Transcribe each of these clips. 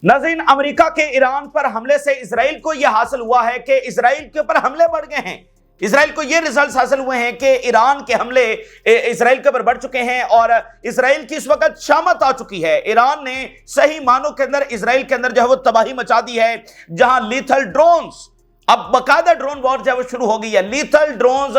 नाज़रीन, अमेरिका के ईरान पर हमले से इजराइल को यह हासिल हुआ है कि इजराइल के ऊपर हमले बढ़ गए हैं। इजराइल को यह रिजल्ट हासिल हुए हैं कि ईरान के हमले इजराइल के ऊपर बढ़ चुके हैं और इजराइल की इस वक्त शामत आ चुकी है। ईरान ने सही मानों के अंदर इजराइल के अंदर जो है वो तबाही मचा दी है, जहां लीथल ड्रोन्स, अब बाकायदा ड्रोन वॉर जो है वो शुरू हो गई है। लीथल ड्रोन्स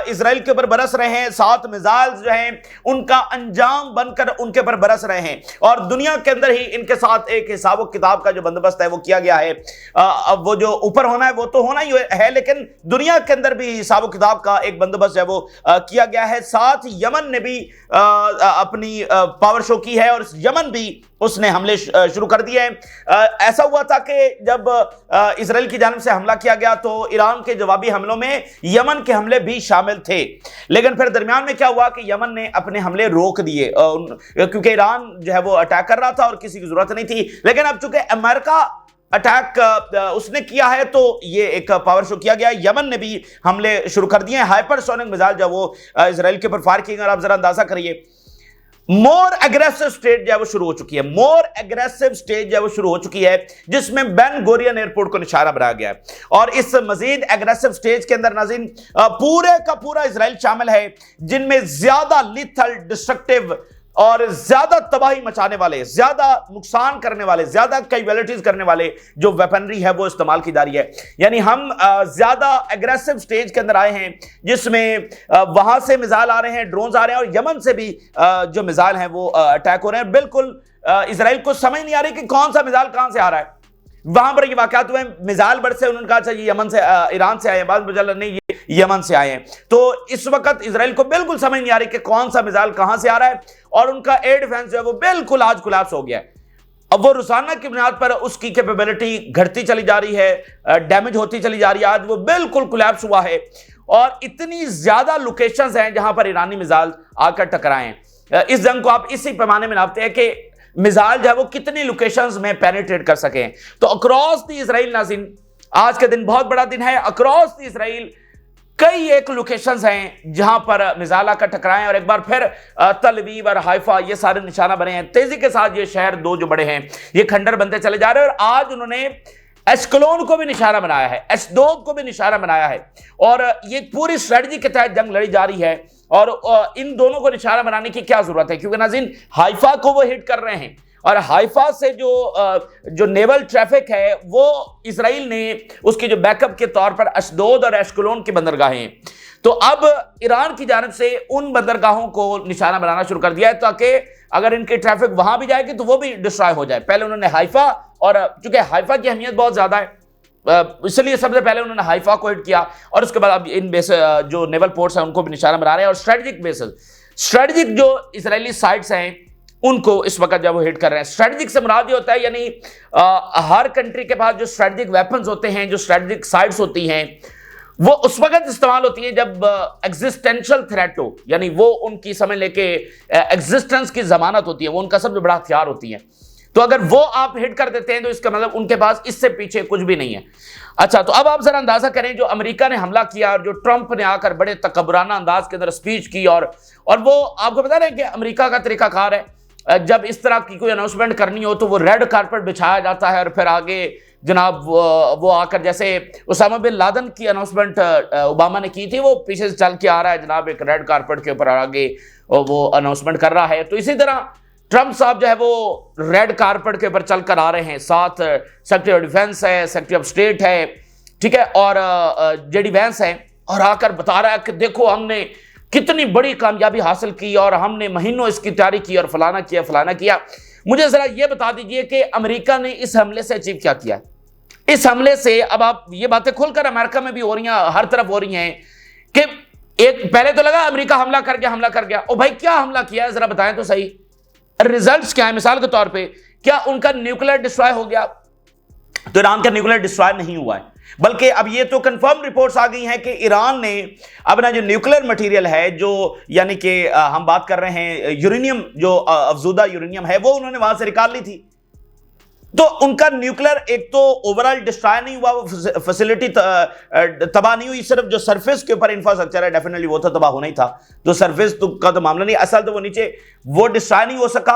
इजराइल के ऊपर बरस रहे हैं, 7 मिसाइल्स जो हैं उनका अंजाम बनकर उनके ऊपर बरस रहे हैं और दुनिया के अंदर ही इनके साथ एक हिसाब किताब का जो बंदोबस्त है वो किया गया है। अब वो जो ऊपर होना है वो तो होना ही है, लेकिन दुनिया के अंदर भी हिसाब किताब का एक बंदोबस्त जो है वो किया गया है। साथ यमन ने भी अपनी पावर शो की है और यमन भी उसने हमले शुरू कर दिए हैं। ऐसा हुआ था कि जब इजराइल की जानिब से हमला किया गया तो ईरान के जवाबी हमलों में यमन के हमले भी शामिल थे, लेकिन फिर दरमियान में क्या हुआ कि यमन ने अपने हमले रोक दिए क्योंकि ईरान जो है वो अटैक कर रहा था और किसी की जरूरत नहीं थी। लेकिन अब चूंकि अमेरिका अटैक उसने किया है तो ये एक पावर शो किया गया। यमन ने भी हमले शुरू कर दिए हैं, हाइपरसोनिक मिसाइल जो वो इजराइल के ऊपर फायर किए। आप जरा अंदाजा करिए, मोर एग्रेसिव स्टेज जो है वो शुरू हो चुकी है। मोर एग्रेसिव स्टेज जो है वो शुरू हो चुकी है, जिसमें बेन गोरियन एयरपोर्ट को निशाना बनाया गया है। और इस मजीद एग्रेसिव स्टेज के अंदर नाज़रीन पूरे का पूरा इजराइल शामिल है, जिनमें ज्यादा लिथल, डिस्ट्रक्टिव और ज्यादा तबाही मचाने वाले, ज्यादा नुकसान करने वाले, ज्यादा कैजुअलिटीज करने वाले जो वेपनरी है वो इस्तेमाल की जा रही है। यानी हम ज्यादा एग्रेसिव स्टेज के अंदर आए हैं, जिसमें वहां से मिसाइल आ रहे हैं, ड्रोन्स आ रहे हैं और यमन से भी जो मिसाइल हैं वो अटैक हो रहे हैं। बिल्कुल इजराइल को समझ नहीं आ रही कि कौन सा मिसाइल कहां से आ रहा है। वहां पर ये वाकयात हुए, मिसाइल बड़ से उन्होंने कहा अच्छा ये यमन से, ईरान से आए हैं, बाद में चला नहीं ये यमन से आए हैं। तो इस वक्त इजराइल को बिल्कुल समझ नहीं आ रही कि कौन सा मिसाइल कहां से आ रहा है और उनका एयर डिफेंस जो है वो बिल्कुल आज कोलैप्स हो गया है। अब वो रोजाना की बुनियाद पर उसकी कैपेबिलिटी घटती चली जा रही है, डैमेज होती चली जा रही है। आज वो बिल्कुल कोलैप्स हुआ है और इतनी ज्यादा लोकेशंस हैं जहां पर ईरानी मिसाइल आकर टकराए हैं। इस जंग को आप इसी पैमाने में नापते हैं कि मिसाइल जो है वो कितनी लोकेशंस में पेनिट्रेट कर सके। तो अक्रॉस द इजराइल नाज़रीन, आज का दिन बहुत बड़ा दिन है। अक्रॉस द इजराइल कई एक लोकेशंस हैं जहां पर मिसाइल आकर टकराए और एक बार फिर तल अवीव और हाइफा ये सारे निशाना बने हैं। तेजी के साथ ये शहर दो जो बड़े हैं ये खंडर बनते चले जा रहे हैं और आज उन्होंने एश्कलोन को भी निशाना बनाया है, एशदोद को भी निशाना बनाया है और ये पूरी स्ट्रेटजी के तहत जंग लड़ी जा रही है। और इन दोनों को निशाना बनाने की क्या जरूरत है, क्योंकि नाज़रीन हाइफा को वो हिट कर रहे हैं और हाइफा से जो नेवल ट्रैफिक है वो इजराइल ने उसके जो बैकअप के तौर पर अशदोद और एश्कलोन की बंदरगाहें हैं। तो अब ईरान की जानिब से उन बंदरगाहों को निशाना बनाना शुरू कर दिया है ताकि अगर इनकी ट्रैफिक वहां भी जाएगी तो वो भी डिस्ट्रॉय हो जाए। पहले उन्होंने हाइफा, और चूंकि हाइफा की अहमियत बहुत ज्यादा है इसलिए सबसे पहले उन्होंने हाइफा को हिट किया और उसके बाद अब इन बेस जो नेवल पोर्ट्स हैं उनको भी निशाना बना रहे हैं और स्ट्रेटेजिक बेसेस, स्ट्रेटेजिक जो इजरायली साइट्स हैं उनको इस वक्त जब वो हिट कर रहे हैं। स्ट्रेटेजिक से मुराद ये होता है यानी हर कंट्री के पास जो स्ट्रेटेजिक वेपन्स होते हैं, जो स्ट्रेटेजिक साइट्स होती हैं, वो उस वक्त इस्तेमाल होती है जब एग्जिस्टेंशियल थ्रेट हो, यानी वो उनकी समझ लेके एग्जिस्टेंस की जमानत होती है, वो उनका सबसे बड़ा हथियार होती है। तो अगर वो आप हिट कर देते हैं तो इसका मतलब उनके पास इससे पीछे कुछ भी नहीं है। अच्छा, तो अब आप जरा अंदाजा करें जो अमेरिका ने हमला किया और जो ट्रंप ने आकर बड़े तकबराना अंदाज के अंदर स्पीच की और वो आपको बता रहे हैं कि अमेरिका का तरीकाकार है जब इस तरह की कोई अनाउंसमेंट करनी हो तो वो रेड कारपेट बिछाया जाता है और फिर आगे जनाब वो आकर, जैसे उसामा बिन लादेन की अनाउंसमेंट ओबामा ने की थी, वो पीछे से चल के आ रहा है जनाब एक रेड कारपेट के ऊपर आगे वो अनाउंसमेंट कर रहा है। तो इसी तरह ट्रंप साहब जो है वो रेड कारपेट के ऊपर चलकर आ रहे हैं, साथ सेक्रेटरी ऑफ डिफेंस है, सेक्रेटरी ऑफ स्टेट है, ठीक है, और जेडी वैंस है, और आकर बता रहा है कि देखो हमने कितनी बड़ी कामयाबी हासिल की और हमने महीनों इसकी तैयारी की और फलाना किया फलाना किया। मुझे जरा ये बता दीजिए कि अमेरिका ने इस हमले से अचीव क्या किया। इस हमले से अब आप ये बातें खुलकर अमेरिका में भी हो रही हैं, हर तरफ हो रही हैं कि एक पहले तो लगा अमेरिका हमला कर गया। ओ भाई क्या हमला किया है जरा बताएं तो सही, रिजल्ट्स क्या है। मिसाल के तौर पे क्या उनका न्यूक्लियर डिस्ट्रॉय हो गया? तो ईरान का न्यूक्लियर डिस्ट्रॉय नहीं हुआ है, बल्कि अब ये तो कंफर्म रिपोर्ट्स आ गई हैं कि ईरान ने अपना जो न्यूक्लियर मटेरियल है, जो यानी कि हम बात कर रहे हैं यूरेनियम, जो अफजूदा यूरेनियम है, वो उन्होंने वहां से निकाल ली थी। तो उनका न्यूक्लियर एक तो ओवरऑल डिस्ट्रॉय नहीं हुआ, फैसिलिटी तबाह नहीं हुई, सिर्फ जो सरफेस के ऊपर इंफ्रास्ट्रक्चर है डेफिनेटली वो तो तबाह होना ही था। जो सरफेस का तो मामला नहीं, असल तो वो नीचे वो डिस्ट्रॉय नहीं हो सका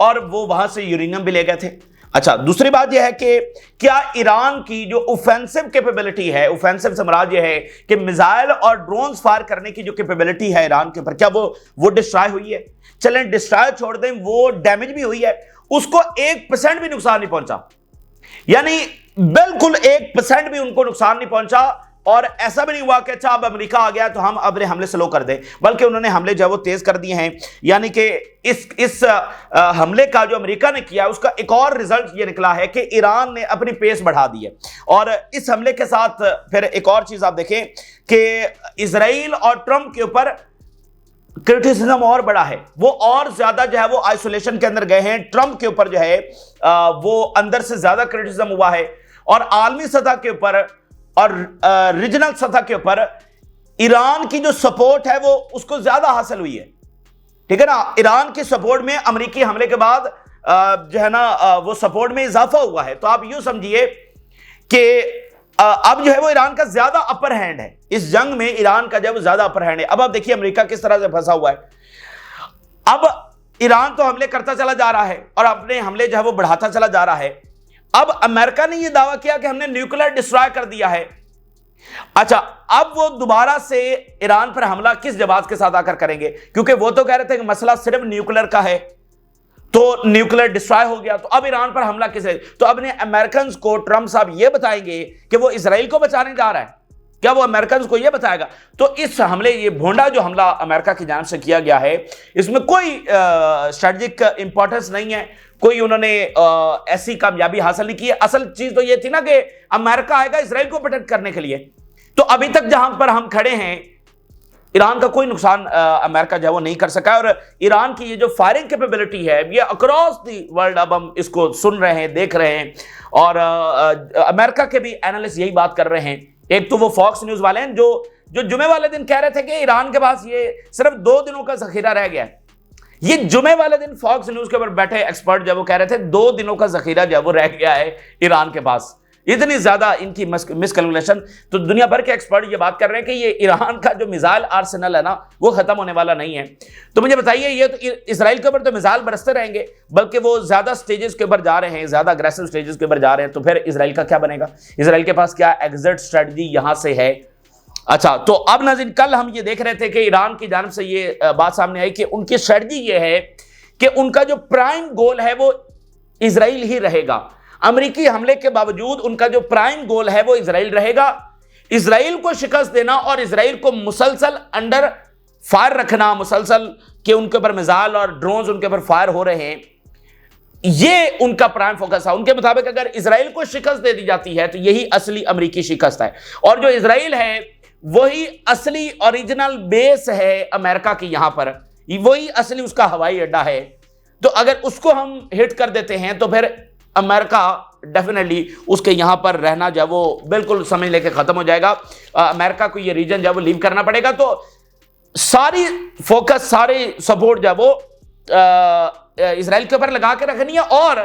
और वो वहां से यूरेनियम भी ले गए थे। अच्छा, दूसरी बात यह है कि क्या ईरान की जो ऑफेंसिव कैपेबिलिटी है, ऑफेंसिव से मुराद यह है कि मिसाइल और ड्रोन्स फायर करने की जो कैपेबिलिटी है ईरान के ऊपर, क्या वो डिस्ट्रॉय हुई है? चलें डिस्ट्रॉय छोड़ दें, वो डैमेज भी हुई है, उसको 1% भी नुकसान नहीं पहुंचा, यानी बिल्कुल 1% भी उनको नुकसान नहीं पहुंचा। और ऐसा भी नहीं हुआ कि अच्छा अब अमेरिका आ गया तो हम अपने हमले स्लो कर दें, बल्कि उन्होंने हमले जो है वो तेज कर दिए हैं। यानी कि इस हमले का जो अमेरिका ने किया उसका एक और रिजल्ट ये निकला है कि ईरान ने अपनी पेस बढ़ा दी है। और इस हमले के साथ फिर एक और चीज आप देखें कि इजराइल और ट्रंप के ऊपर क्रिटिसिज्म और बड़ा है, वो और ज्यादा जो है वो आइसोलेशन के अंदर गए हैं। ट्रंप के ऊपर जो है वो अंदर से ज्यादा क्रिटिसिज्म हुआ है, और आलमी सतह के ऊपर और रीजनल सतह के ऊपर ईरान की जो सपोर्ट है वो उसको ज्यादा हासिल हुई है। ठीक है ना, ईरान की सपोर्ट में अमेरिकी हमले के बाद जो है ना वो सपोर्ट में इजाफा हुआ है। तो आप यूं समझिए कि अब जो है वो ईरान का ज्यादा अपर हैंड है इस जंग में, ईरान का जो है वो ज्यादा अपर हैंड है। अब आप देखिए अमेरिका किस तरह से फंसा हुआ है। अब ईरान तो हमले करता चला जा रहा है और अपने हमले जो है वो बढ़ाता चला जा रहा है। अब अमेरिका ने यह दावा किया कि हमने न्यूक्लियर डिस्ट्रॉय कर दिया है। अच्छा, अब वो दोबारा से ईरान पर हमला किस जवाब के साथ आकर करेंगे? क्योंकि वो तो कह रहे थे कि मसला सिर्फ न्यूक्लियर का है, तो न्यूक्लियर डिस्ट्रॉय हो गया, तो अब ईरान पर हमला किसे? तो अब अमेरिकन को ट्रंप साहब ये बताएंगे कि वो इजराइल को बचाने जा रहा है? क्या वो अमेरिकन को ये बताएगा? तो इस हमले, ये भोंडा जो हमला अमेरिका की जानिब से किया गया है, इसमें कोई स्ट्रेटेजिक इंपॉर्टेंस नहीं है, कोई उन्होंने ऐसी कामयाबी हासिल नहीं की है। असल चीज तो ये थी ना कि अमेरिका आएगा इसराइल को प्रोटेक्ट करने के लिए। तो अभी तक जहां पर हम खड़े हैं, ईरान का कोई नुकसान अमेरिका जो है वो नहीं कर सका। और ईरान की ये जो फायरिंग कैपेबिलिटी है, ये अक्रॉस द वर्ल्ड अब हम इसको सुन रहे हैं, देख रहे हैं। और अमेरिका के भी एनालिस्ट यही बात कर रहे हैं। एक तो वो फॉक्स न्यूज वाले हैं जो जुमे वाले दिन कह रहे थे कि ईरान के पास ये सिर्फ 2 दिनों का जखीरा रह गया है। ये जुमे वाले दिन फॉक्स न्यूज के ऊपर बैठे एक्सपर्ट जब वो कह रहे थे 2 दिनों का जखीरा जो है वो रह गया है ईरान के पास। इतनी ज्यादा इनकी मिसकैलकुलेशन। तो दुनिया भर के एक्सपर्ट ये बात कर रहे हैं कि ये ईरान का जो मिसाइल आर्सेनल है ना, वो खत्म होने वाला नहीं है। तो मुझे बताइए, ये तो इसराइल के ऊपर तो मिसाइल बरसते रहेंगे, बल्कि वो ज्यादा स्टेजेस के ऊपर जा रहे हैं, ज्यादा अग्रेसिव स्टेजेस के ऊपर जा रहे हैं। तो फिर इसराइल का क्या बनेगा? इसराइल के पास क्या एग्जिट स्ट्रेटजी यहां से है? अच्छा, तो अब नाज़रीन, कल हम ये देख रहे थे कि ईरान की जानिब से ये बात सामने आई कि उनकी स्ट्रेटजी ये है कि उनका जो प्राइम गोल है वो इसराइल ही रहेगा। अमेरिकी हमले के बावजूद उनका जो प्राइम गोल है वो इसराइल रहेगा। इसराइल को शिकस्त देना और इसराइल को मुसलसल अंडर फायर रखना, मुसलसल के उनके ऊपर मिसाइल और ड्रोन्स उनके ऊपर फायर हो रहे हैं, ये उनका प्राइम फोकस है। उनके मुताबिक अगर इसराइल को शिकस्त दे दी जाती है तो यही असली अमेरिकी शिकस्त है। और जो इसराइल है वही असली ओरिजिनल बेस है अमेरिका की, यहां पर वही असली उसका हवाई अड्डा है। तो अगर उसको हम हिट कर देते हैं तो फिर अमेरिका डेफिनेटली उसके यहां पर रहना जो वो बिल्कुल समझ लेके खत्म हो जाएगा। अमेरिका को ये रीजन जो वो लीव करना पड़ेगा। तो सारी फोकस, सारी सपोर्ट जो वो इसराइल के ऊपर लगा के रखनी है। और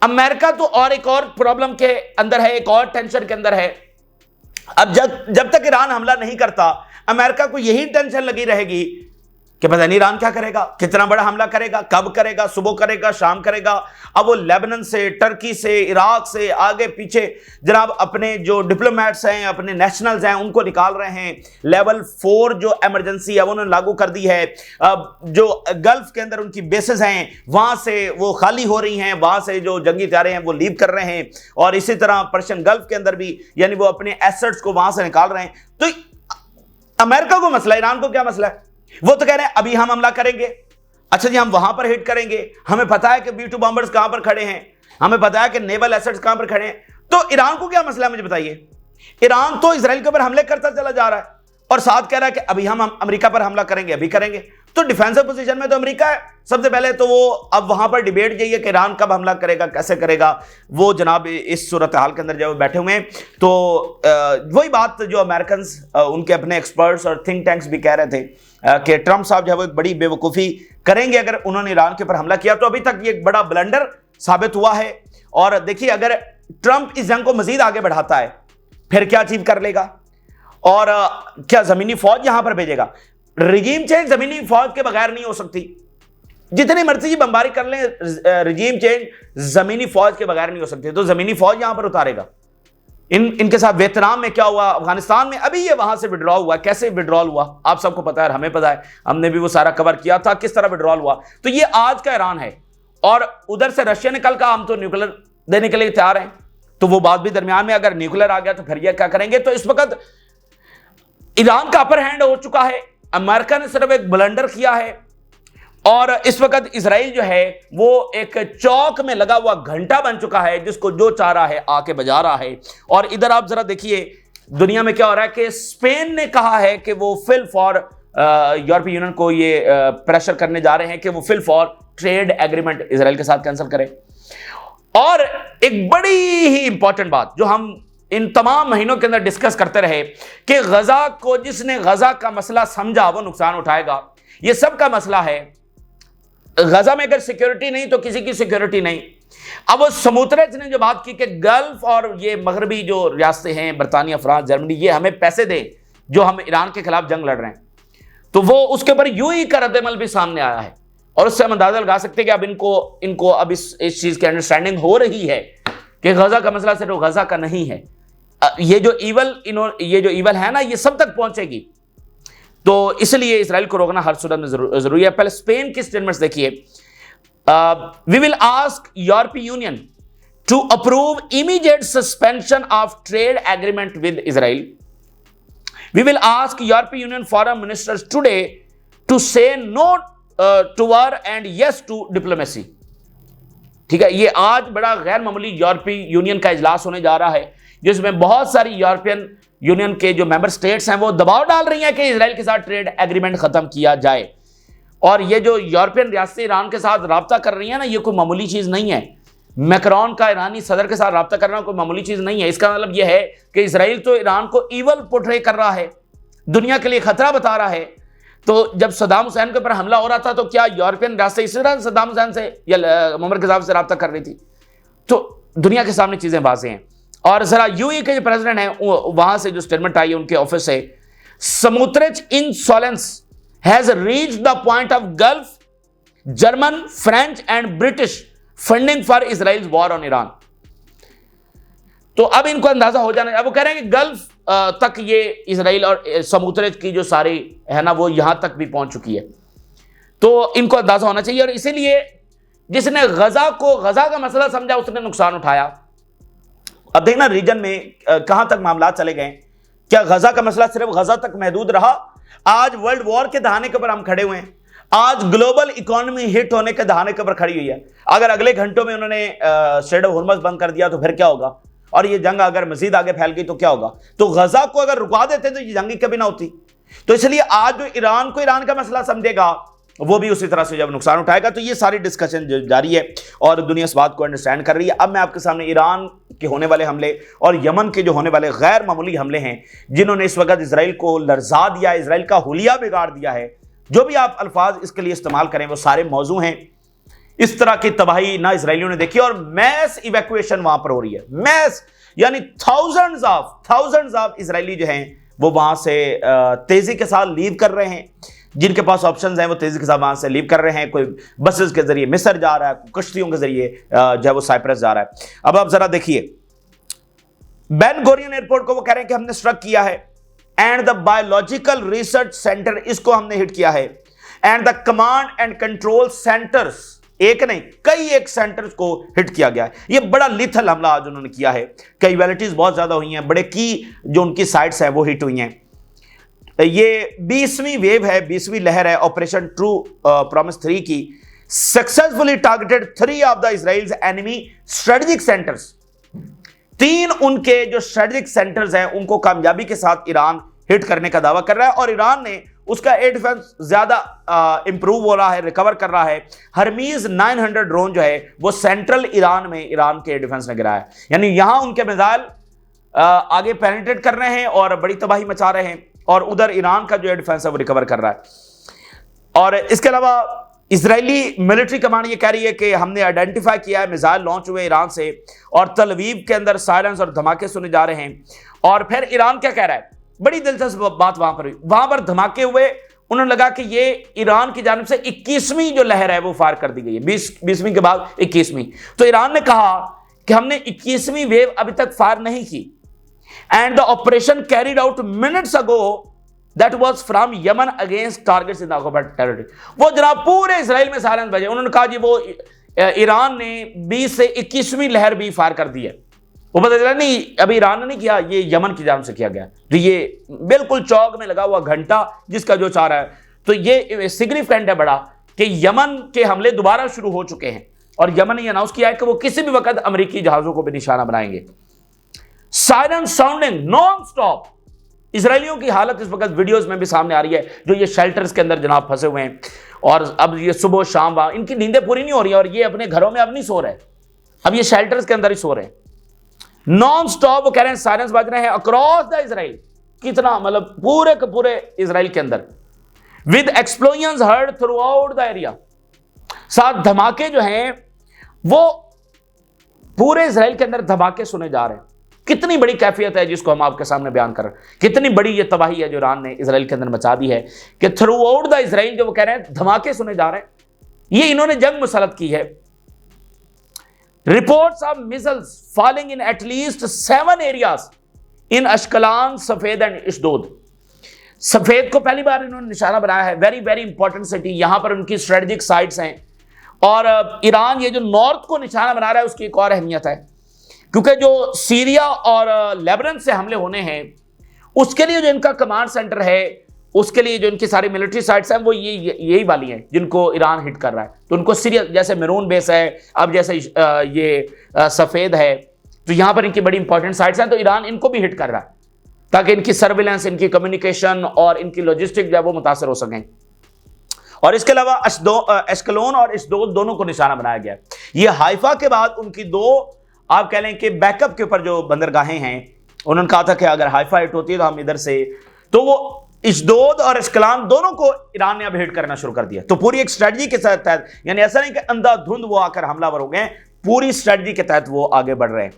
अमेरिका तो और एक और प्रॉब्लम के अंदर है, एक और टेंशन के अंदर है। अब जब तक ईरान हमला नहीं करता, अमेरिका को यही टेंशन लगी रहेगी कि पता नहीं ईरान क्या करेगा, कितना बड़ा हमला करेगा, कब करेगा, सुबह करेगा, शाम करेगा। अब वो लेबनान से, टर्की से, इराक से, आगे पीछे जनाब अपने जो डिप्लोमेट्स हैं, अपने नेशनल्स हैं, उनको निकाल रहे हैं। लेवल 4 जो इमरजेंसी है वो उन्होंने लागू कर दी है। जो गल्फ के अंदर उनकी बेसेस हैं वहां से वो खाली हो रही हैं, वहां से जो जंगी तारे हैं वो लीव कर रहे हैं। और इसी तरह पर्शियन गल्फ के अंदर भी यानी वो अपने एसेट्स को वहां से निकाल रहे हैं। तो अमेरिका को मसला, ईरान को क्या मसला है? वो तो कह रहे हैं अभी हम हमला करेंगे, अच्छा जी हम वहां पर हिट करेंगे, हमें पता है कि B-2 बॉम्बर्स कहां पर खड़े हैं, हमें पता है कि नेवल एसेट्स कहां पर खड़े हैं। तो ईरान को क्या मसला है मुझे बताइए? ईरान तो इसराइल के ऊपर हमले करता चला जा रहा है और साथ कह रहा है कि अभी हम अमेरिका पर हमला करेंगे, अभी करेंगे। तो डिफेंसिव पोजीशन में तो अमेरिका है सबसे पहले। तो वो अब वहां पर डिबेट यही है कि ईरान कब हमला करेगा, कैसे करेगा, वो जनाब इस सूरत हाल के अंदर जब बैठे हुए हैं। तो वही बात जो अमेरिकन उनके अपने एक्सपर्ट्स और थिंक टैंक्स भी कह रहे थे कि ट्रंप साहब जो है वो एक बड़ी बेवकूफ़ी करेंगे अगर उन्होंने ईरान के ऊपर हमला किया। तो अभी तक ये एक बड़ा ब्लंडर साबित हुआ है। और देखिए, अगर ट्रंप इस जंग को मजीद आगे बढ़ाता है फिर क्या अचीव कर लेगा, और क्या जमीनी फौज यहां पर भेजेगा? रिजीम चेंज जमीनी फौज के बगैर नहीं हो सकती। जितनी मर्जी बमबारी कर लें, रिजीम चेंज जमीनी फौज के बगैर नहीं हो सकती। तो जमीनी फौज यहां पर उतारेगा। इनके साथ वियतनाम में क्या हुआ, अफगानिस्तान में अभी ये वहां से विड्रॉल हुआ। कैसे विड्रॉल हुआ आप सबको पता है, हमें पता है, हमने भी वो सारा कवर किया था किस तरह विड्रॉल हुआ। तो ये आज का ईरान है। और उधर से रशिया ने कल कहा हम तो न्यूक्लियर देने के लिए तैयार हैं। तो वो बात भी दरमियान में, अगर न्यूक्लियर आ गया तो फिर ये क्या करेंगे। तो इस वक्त ईरान का अपर हैंड हो चुका है। अमेरिका ने सिर्फ एक ब्लंडर किया है और इस वक्त इजराइल जो है वो एक चौक में लगा हुआ घंटा बन चुका है, जिसको जो चाह रहा है आके बजा रहा है। और इधर आप जरा देखिए दुनिया में क्या हो रहा है कि स्पेन ने कहा है कि वो फिल फॉर यूरोपीय यूनियन को ये प्रेशर करने जा रहे हैं कि वो fill for trade agreement Israel के साथ कैंसिल करें। और एक बड़ी ही इंपॉर्टेंट बात जो हम इन तमाम महीनों के अंदर डिस्कस करते रहे कि गजा को, जिसने गजा का मसला समझा वो नुकसान उठाएगा। ये सब का मसला है। गजा में अगर सिक्योरिटी नहीं तो किसी की सिक्योरिटी नहीं। अब वो समूतरेज ने जो बात की कि गल्फ और ये मगरबी जो रियासतें हैं, बरतानिया, फ्रांस, जर्मनी, ये हमें पैसे दें जो हम ईरान के खिलाफ जंग लड़ रहे हैं, तो वो उसके ऊपर यूं ही का रद्द-ए-अमल भी सामने आया है। और उससे हम अंदाजा लगा सकते हैं कि अब इनको अब इस चीज की अंडरस्टैंडिंग हो रही है कि गजा का मसला सिर्फ गजा का नहीं है। ये जो ईवल है ना, ये सब तक पहुंचेगी। तो इसलिए इसराइल को रोकना हर सूरत में जरूरी है। पहले स्पेन की स्टेटमेंट्स देखिए। We will ask European Union to approve immediate suspension of trade agreement with Israel. We will ask European Union foreign ministers today to say no to war and yes to diplomacy. ठीक है, ये आज बड़ा गैर मामूली यूरोपीय union का इजलास होने जा रहा है, जिसमें बहुत सारी यूरोपियन यूनियन के जो मेंबर स्टेट्स हैं वो दबाव डाल रही हैं कि इजराइल के साथ ट्रेड एग्रीमेंट खत्म किया जाए। और ये जो यूरोपियन रियासतें ईरान के साथ राब्ता कर रही हैं ना, ये कोई मामूली चीज नहीं है। मैक्रोन का ईरानी सदर के साथ राब्ता करना कोई मामूली चीज नहीं है। इसका मतलब यह है कि इजराइल तो ईरान को ईवल पोर्ट्रे कर रहा है, दुनिया के लिए खतरा बता रहा है। तो जब सद्दाम हुसैन के ऊपर हमला हो रहा था तो क्या यूरोपियन रियासतें इसी तरह सद्दाम हुसैन से या मुअम्मर कज़ाफ़ी से राब्ता कर रही थी? तो दुनिया के सामने चीजें वाज़ेह हैं। और जरा यूएई के जो प्रेसिडेंट हैं वहां से जो स्टेटमेंट आई है उनके ऑफिस से, समुद्रेज insolence has reached the point of Gulf, German, French and British funding for Israel war on Iran. तो अब इनको अंदाजा हो जाना, अब वो कह रहे हैं कि गल्फ तक ये इजराइल और समुद्रेज की जो सारी है ना वो यहां तक भी पहुंच चुकी है। तो इनको अंदाजा होना चाहिए। और इसीलिए जिसने गजा का मसला समझा उसने नुकसान उठाया। अब देखना रीजन में कहां तक मामला चले गए। क्या गजा का मसला सिर्फ गजा तक महदूद रहा? आज वर्ल्ड वॉर के दहाने के ऊपर हम खड़े हुए हैं। आज ग्लोबल इकोनॉमी हिट होने के दहाने के ऊपर खड़ी हुई है। अगर अगले घंटों में उन्होंने स्ट्रेट ऑफ हॉर्मुज़ बंद कर दिया तो फिर क्या होगा? और ये जंग अगर मजीद आगे फैल गई तो क्या होगा? तो गजा को अगर रुका देते तो ये जंग कभी ना होती। तो इसलिए आज जो ईरान को ईरान का मसला समझेगा वो भी उसी तरह से जब नुकसान उठाएगा। तो ये सारी डिस्कशन जारी है और दुनिया इस बात को अंडरस्टैंड कर रही है। अब मैं आपके सामने ईरान के होने वाले हमले और यमन के जो होने वाले गैर मामूली हमले हैं, जिन्होंने इस वक्त इसराइल को लर्जा दिया, इसराइल का हुलिया बिगाड़ दिया है, जो भी आप अल्फाज इसके लिए इस्तेमाल करें वो सारे मौजू हैं। इस तरह की तबाही ना इसराइलियों ने देखी और मैस इवैक्यूएशन वहां पर हो रही है। मैस यानी थाउजेंड्स ऑफ इसराइली जो हैं वो वहां से तेजी के साथ लीव कर रहे हैं। जिनके पास ऑप्शंस हैं वो तेजी के साथ वहां से लीव कर रहे हैं। कोई बसेस के जरिए मिस्र जा रहा है, कश्तियों के जरिए जो है वो साइप्रस जा रहा है। अब आप जरा देखिए, बेन गोरियन एयरपोर्ट को वो कह रहे हैं कि हमने स्ट्रक किया है, and the biological research centre इसको हमने हिट किया है, and the command and control centres, एक नहीं कई एक सेंटर्स को हिट किया गया है। ये बड़ा लिथल हमला आज उन्होंने किया है। कैजुअलिटीज बहुत ज्यादा हुई हैं, बड़े की जो उनकी साइट्स हैं वो हिट हुई हैं। ये 20वीं वेव है, 20वीं लहर है ऑपरेशन ट्रू प्रॉमिस 3 की। Successfully targeted 3 of the Israel's enemy strategic centres. 3 उनके जो स्ट्रेटेजिक सेंटर्स हैं उनको कामयाबी के साथ ईरान हिट करने का दावा कर रहा है और ईरान ने उसका एयर डिफेंस ज्यादा इंप्रूव हो रहा है, रिकवर कर रहा है। हरमीज 900 ड्रोन जो है वो सेंट्रल ईरान में ईरान के एयर डिफेंस ने गिराया है। यानी यहां उनके मिसाइल आगे पेनिट्रेट कर रहे हैं और बड़ी तबाही मचा रहे हैं, और उधर ईरान का जो एयर डिफेंस है वो रिकवर कर रहा है। और इसके अलावा इजरायली मिलिट्री कमांड ये कह रही है कि हमने आइडेंटिफाई किया है मिसाइल लॉन्च हुए ईरान से और तल अवीव के अंदर साइलेंस और धमाके सुने जा रहे हैं। और फिर ईरान क्या कह रहा है, बड़ी दिलचस्प बात वहां पर हुई, वहां पर धमाके हुए उन्होंने लगा कि ये ईरान की जानिब से 21वीं जो लहर है वो फायर कर दी गई है, 20वीं के बाद 21वीं। तो ईरान ने कहा कि हमने 21वीं वेव अभी तक फायर नहीं की, and the operation carried out minutes ago that was from Yemen against targets in the occupied territory. वो जनाब पूरे इजराइल में सायरन बजे। उन्होंने कहा जी वो ईरान ने 20 से 21वीं लहर भी फायर कर दी है। वो पता चला नहीं, अभी ईरान ने नहीं किया, ये यमन की जानिब से किया गया। तो ये बिल्कुल चौक में लगा हुआ घंटा जिसका जो चाह रहा है। तो ये सिग्निफिकेंट है बड़ा कि यमन के हमले दोबारा शुरू हो चुके हैं, और यमन ने अनाउंस किया है कि वो किसी भी वक्त अमेरिकी जहाजों को भी निशाना बनाएंगे। Siren sounding non stop. इजरायलियों की हालत इस वक्त वीडियोस में भी सामने आ रही है, जो ये शेल्टर्स के अंदर जनाब फंसे हुए हैं, और अब ये सुबह शाम वहां इनकी नींदें पूरी नहीं हो रही है, और ये अपने घरों में अब नहीं सो रहे, अब ये शेल्टर्स के अंदर ही सो रहे हैं नॉन स्टॉप। वो कह रहे हैं सायरन्स बज रहे हैं अक्रॉस द इजराइल। कितना मतलब पूरे के पूरे इजराइल के अंदर, with explosions heard through out the area. साथ धमाके जो हैं वो पूरे इजराइल के अंदर धमाके सुने जा रहे हैं। कितनी बड़ी कैफियत है जिसको हम आपके सामने बयान कर रहे हैं। कितनी बड़ी ये तबाही है जो ईरान ने इजराइल के अंदर मचा दी है कि थ्रू आउट द इजराइल जो वो कह रहे हैं धमाके सुने जा रहे हैं। ये इन्होंने जंग मुसलत की है। Reports of missiles falling in at least 7 areas in Ashkelon, Safed and इशदोद। सफेद को पहली बार इन्होंने निशाना बनाया है। वेरी वेरी इंपॉर्टेंट सिटी, यहां पर उनकी स्ट्रेटेजिक साइट्स हैं। और ईरान ये जो नॉर्थ को निशाना बना रहा है उसकी एक और अहमियत है, क्योंकि जो सीरिया और लेबनान से हमले होने हैं उसके लिए जो इनका कमांड सेंटर है, उसके लिए जो इनकी सारी मिलिट्री साइट्स हैं वो यही वाली हैं जिनको ईरान हिट कर रहा है। तो उनको सीरिया जैसे मेरून बेस है, अब जैसे ये सफेद है, तो यहां पर इनकी बड़ी इंपॉर्टेंट साइट्स हैं। तो ईरान इनको भी हिट कर रहा है ताकि इनकी सर्विलेंस, इनकी कम्युनिकेशन और इनकी लॉजिस्टिक जो है वो मुतासर हो सकें। और इसके अलावा एश्कलोन और इशदोद दोनों को निशाना बनाया गया। ये हाइफा के बाद उनकी दो आप कह लें कि बैकअप के ऊपर जो बंदरगाहें हैं, उन्होंने कहा था कि अगर हाइफा हिट होती है तो हम इधर से, तो वो इशदोद और एश्कलान दोनों को ईरान ने अब हिट करना शुरू कर दिया। तो पूरी एक स्ट्रेटजी के तहत, यानी ऐसा नहीं कि अंधाधुंध वो आकर हमलावर हो गए, पूरी स्ट्रेटजी के तहत वो आगे बढ़ रहे हैं।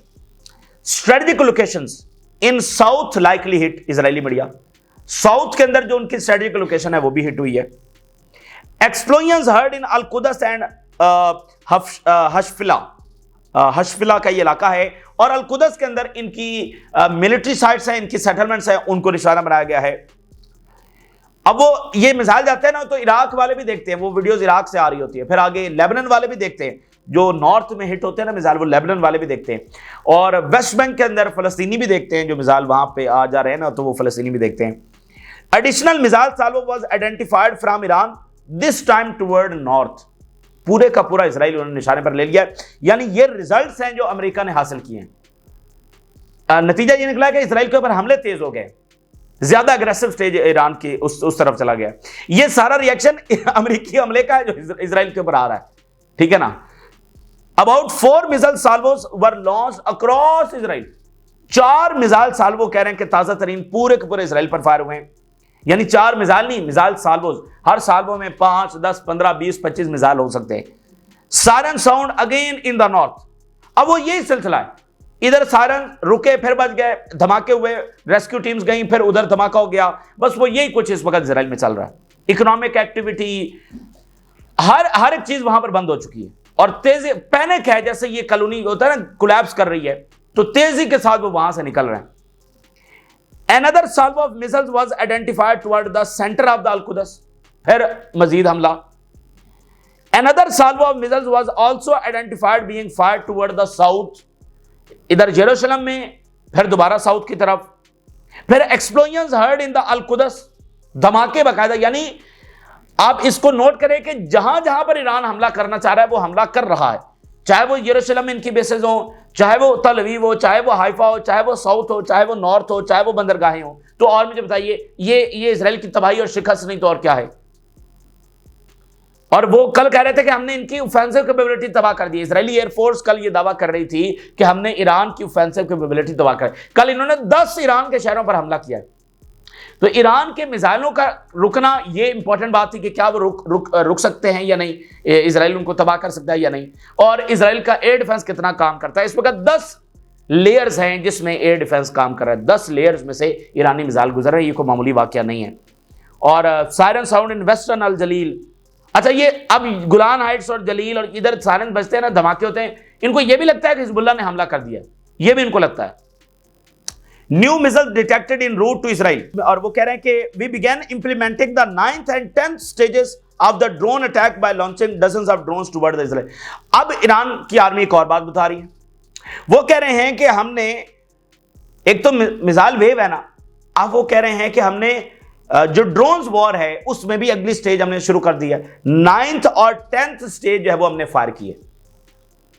स्ट्रेटजिक लोकेशंस इन south likely hit Israeli media. South के अंदर जो उनकी स्ट्रेटजिक लोकेशन है वो भी हिट हुई है। Explosions heard in Al Quds and Hashfela. Hashfela का ये इलाका है, और अल-कुदस के अंदर इनकी मिलिट्री साइट्स हैं, इनकी सेटलमेंट्स हैं, उनको निशाना बनाया गया है। अब वो ये मिसाइल जाते हैं ना, तो इराक वाले भी देखते हैं, वो वीडियोस इराक से आ रही होती है। फिर आगे लेबनान वाले भी देखते हैं, जो नॉर्थ में हिट होते हैं ना मिसाइल, वो लेबनान वाले भी देखते हैं। और वेस्ट बैंक के अंदर फलस्तीनी भी देखते हैं, जो मिसाइल वहां पे आ जा रहे हैं ना, तो वो फलस्तीनी भी देखते हैं। Additional missile Salvo was identified from Iran, this time toward north. पूरे का पूरा इजराइल उन्होंने निशाने पर ले लिया। यानी ये रिजल्ट्स हैं जो अमेरिका ने हासिल किए हैं। नतीजा ये निकला कि इजराइल के ऊपर हमले तेज हो गए, ज्यादा अग्रेसिव स्टेज ईरान की उस तरफ चला गया। ये सारा रिएक्शन अमेरिकी हमले का है जो इजराइल के ऊपर आ रहा है, ठीक है ना। About 4 missile salvos were launched across Israel. 4 missile salvo कह रहे हैं कि ताजा तरीन पूरे के पूरे इजराइल पर फायर हुए हैं। यानी 4 मिसाइल नहीं, मिसाइल साल्वोस। हर साल्वो में 5, 10, 15, 20, 25 मिसाइल हो सकते हैं। Siren sound again in the north. अब वो यही सिलसिला है, इधर सायरन रुके, फिर बच गए, धमाके हुए, रेस्क्यू टीम्स गई, फिर उधर धमाका हो गया। बस वो यही कुछ इस वक्त इजराइल में चल रहा है। इकोनॉमिक एक्टिविटी, हर एक चीज वहां पर बंद हो चुकी है, और तेजी पैनिक है। जैसे ये कॉलोनी होता है ना, कोलैप्स कर रही है, तो तेजी के साथ वो वहां से निकल रहे हैं। Another salvo of missiles was identified toward the center of the Al-Quds. फिर मजीद हमला। Another salvo of missiles was also identified being fired toward the south. इधर जेरूशलम में, फिर दोबारा साउथ की तरफ। फिर एक्सप्लोजन्स हर्ड इन द अल-कुदस, धमाके बाकायदा। यानी आप इसको नोट करें कि जहां जहां पर ईरान हमला करना चाह रहा है वो हमला कर रहा है, चाहे वो जेरूशलम में इनकी बेसेस हो, चाहे वो तल अवीव हो, चाहे वो हाइफा हो, चाहे वो साउथ हो, चाहे वो नॉर्थ हो, चाहे वो बंदरगाहें हो। तो और मुझे बताइए, ये इजराइल की तबाही और शिकस्त नहीं तो और क्या है। और वो कल कह रहे थे कि हमने इनकी ऑफेंसिव कैपेबिलिटी तबाह कर दी। इजरायली एयरफोर्स कल ये दावा कर रही थी कि हमने ईरान की ऑफेंसिव कैपेबिलिटी तबाह कर। कल इन्होंने 10 ईरान के शहरों पर हमला किया। तो ईरान के मिसाइलों का रुकना ये इंपॉर्टेंट बात थी कि क्या वो रुक सकते हैं या नहीं, इजराइल उनको तबाह कर सकता है या नहीं, और इजराइल का एयर डिफेंस कितना काम करता है। इस वक्त 10 लेयर्स हैं जिसमें एयर डिफेंस काम कर रहा है। 10 लेयर्स में से ईरानी मिसाइल गुजर रहे हैं, ये कोई मामूली वाकया नहीं है। और सायरन साउंड इन वेस्टर्न अल जलील। अच्छा, ये अब गुलान हाइट्स और जलील और इधर सायरन बजते हैं ना, धमाके होते हैं, इनको ये भी लगता है कि हिजबुल्लाह ने हमला कर दिया, ये भी इनको लगता है। New missile detected in route to Israel, और वो कह रहे हैं कि we began implementing the 9th and 10th stages of the drone attack by launching dozens of drones toward the Israel. अब ईरान की आर्मी एक और बात बता रही है, वो कह रहे हैं कि हमने एक तो मिसाइल वेव है ना, अब वो कह रहे हैं कि हमने जो ड्रोन्स वॉर है उसमें भी अगली स्टेज हमने शुरू कर दी है। 9th और 10th स्टेज जो है वो हमने फायर की है,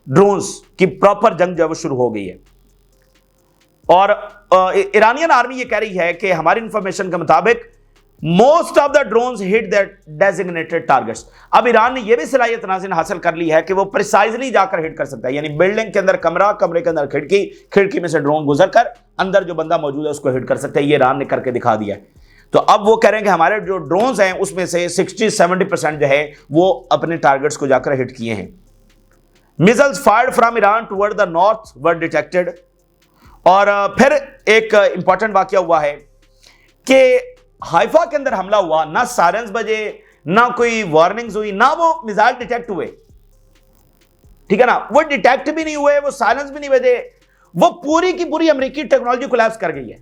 ड्रोन्स की प्रॉपर जंग जो है वो शुरू हो गई है। और ईरानियन आर्मी ये कह रही है कि हमारी इंफॉर्मेशन के मुताबिक most of the drones hit that designated targets. अब ईरान ने यह भी सलाहियत नाज़िन हासिल कर ली है कि वो प्रिसाइजली जाकर हिट कर सकता है, यानी बिल्डिंग के अंदर कमरा, कमरे के अंदर खिड़की, खिड़की में से ड्रोन गुजर कर अंदर जो बंदा मौजूद है उसको हिट कर सकता है। ये ईरान ने करके दिखा दिया है। तो अब वो कह रहे हैं कि हमारे जो ड्रोन्स हैं उसमें से 60-70% जो है वो अपने टारगेट्स को जाकर हिट किए हैं। Missiles fired from Iran toward the north were detected. और फिर एक इंपॉर्टेंट वाकया हुआ है कि हाइफा के अंदर हमला हुआ, ना सायरन्स बजे, ना कोई वार्निंग्स हुई, ना वो मिसाइल डिटेक्ट हुए, ठीक है ना, वो डिटेक्ट भी नहीं हुए, वो सायरन्स भी नहीं बजे, वो पूरी की पूरी अमेरिकी टेक्नोलॉजी कोलैप्स कर गई है।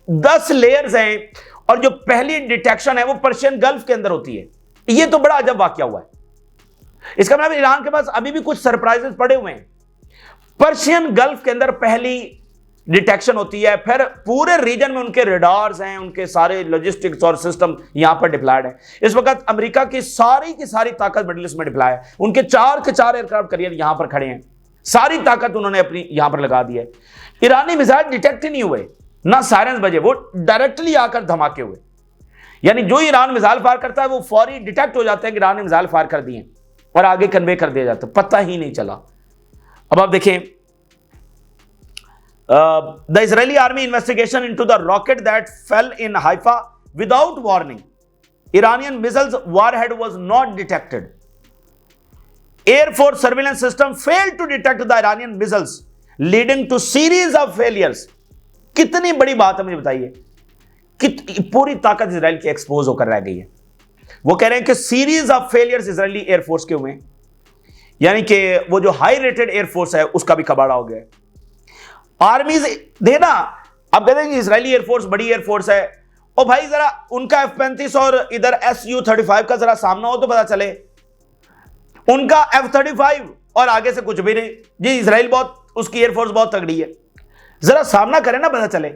10 लेयर्स हैं और जो पहली डिटेक्शन है वो पर्शियन गल्फ के अंदर होती है। ये तो बड़ा अजब वाकया हुआ है। इसका मतलब ईरान के पास अभी भी कुछ सरप्राइजेस पड़े हुए हैं। पर्शियन गल्फ के अंदर पहली डिटेक्शन होती है, फिर पूरे रीजन में उनके रेडार्स हैं, उनके सारे लॉजिस्टिक्स और सिस्टम यहां पर डिप्लॉयड है। इस वक्त अमेरिका की सारी ताकत मिडिल ईस्ट में डिप्लॉय है। उनके 4 के 4 एयरक्राफ्ट कैरियर यहां पर खड़े हैं, सारी ताकत उन्होंने अपनी यहां पर लगा दी है। ईरानी मिसाइल डिटेक्ट ही नहीं हुए, ना सायरन्स बजे, वो डायरेक्टली आकर धमाके हुए। यानी जो ईरान मिसाइल फायर करता है वो फौरी डिटेक्ट हो जाते हैं कि ईरान ने मिसाइल फायर कर दिए और आगे कन्वे कर दिया जाता है, पता ही नहीं चला। अब आप देखें, the Israeli army investigation into the rocket that fell in Haifa without warning, Iranian missiles warhead was not detected. Air Force surveillance system failed to detect the Iranian missiles, leading to series of failures. कितनी बड़ी बात है मुझे बताइए, कि पूरी ताकत Israel की एक्सपोज होकर रह गई है। वो कह रहे हैं कि series of failures Israeli air force के हुए, यानी कि वो जो हाई रेटेड एयरफोर्स है उसका भी कबाड़ा हो गया है। आर्मीज देना, अब कहते हैं कि इजरायली एयरफोर्स बड़ी एयरफोर्स है, और भाई जरा उनका F-35 और इधर Su-35 का जरा सामना हो तो पता चले। उनका F-35 और आगे से कुछ भी नहीं जी। इजराइल बहुत, उसकी एयरफोर्स बहुत तगड़ी है, जरा सामना करें ना, पता चले।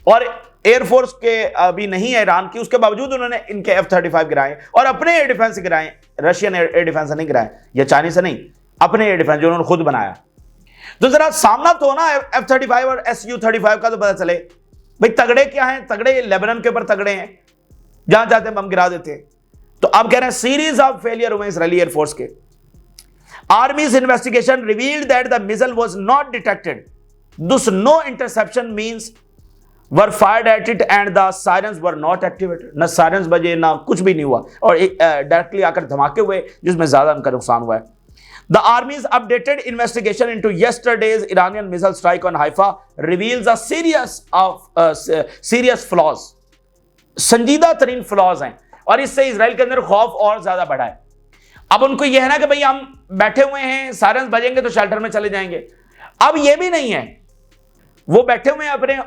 और एयरफोर्स के अभी नहीं है ईरान की, उसके बावजूद उन्होंने इनके F-35 गिराए और अपने एयर डिफेंस गिराए। रशियन एयर डिफेंस नहीं गिराए या चाइनीज से नहीं, अपने एयर डिफेंस जो उन्होंने खुद बनाया। तो जरा सामना तो ना F-35 और Su-35 का, तो पता चले भाई तगड़े क्या हैं। तगड़े लेबनान के ऊपर तगड़े हैं, जहां जाते हैं बम गिरा देते हैं। तो अब कह रहे हैं सीरीज ऑफ फेलियर हुए इजरायली एयरफोर्स के। आर्मीज investigation revealed that the missile was not detected, thus no interception means were fired at it and the sirens were not activated। ना सायरन्स बजे, ना कुछ भी नहीं हुआ, और डायरेक्टली आकर धमाके हुए जिसमें ज्यादा उनका नुकसान हुआ है। The Army's updated investigation into yesterday's Iranian missile strike on Haifa reveals a serious flaws। संजीदा तरीन फ्लॉज हैं, और इससे इसराइल के अंदर खौफ और ज्यादा बढ़ा है। अब उनको यह है ना कि भाई हम बैठे हुए हैं, सायरन्स बजेंगे तो शेल्टर में चले जाएंगे। अब यह भी नहीं है, वो बैठे हुए हैं अपने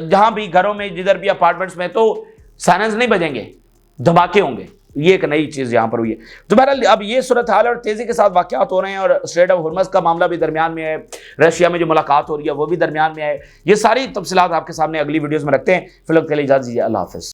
जहां भी घरों में, जिधर भी अपार्टमेंट्स में, तो सायरन्स नहीं बजेंगे, धमाके होंगे। ये एक नई चीज यहां पर हुई है। तो बहरहाल अब ये सूरत हाल और तेजी के साथ वाकयात हो रहे हैं, और स्ट्रेट ऑफ हुर्मस का मामला भी दरमियान में है, रशिया में जो मुलाकात हो रही है वो भी दरमियान में है। ये सारी तफसीलात आपके सामने अगली वीडियोस में रखते हैं। फिलहाल के लिए इजाजत दीजिए, अल्लाह हाफिज।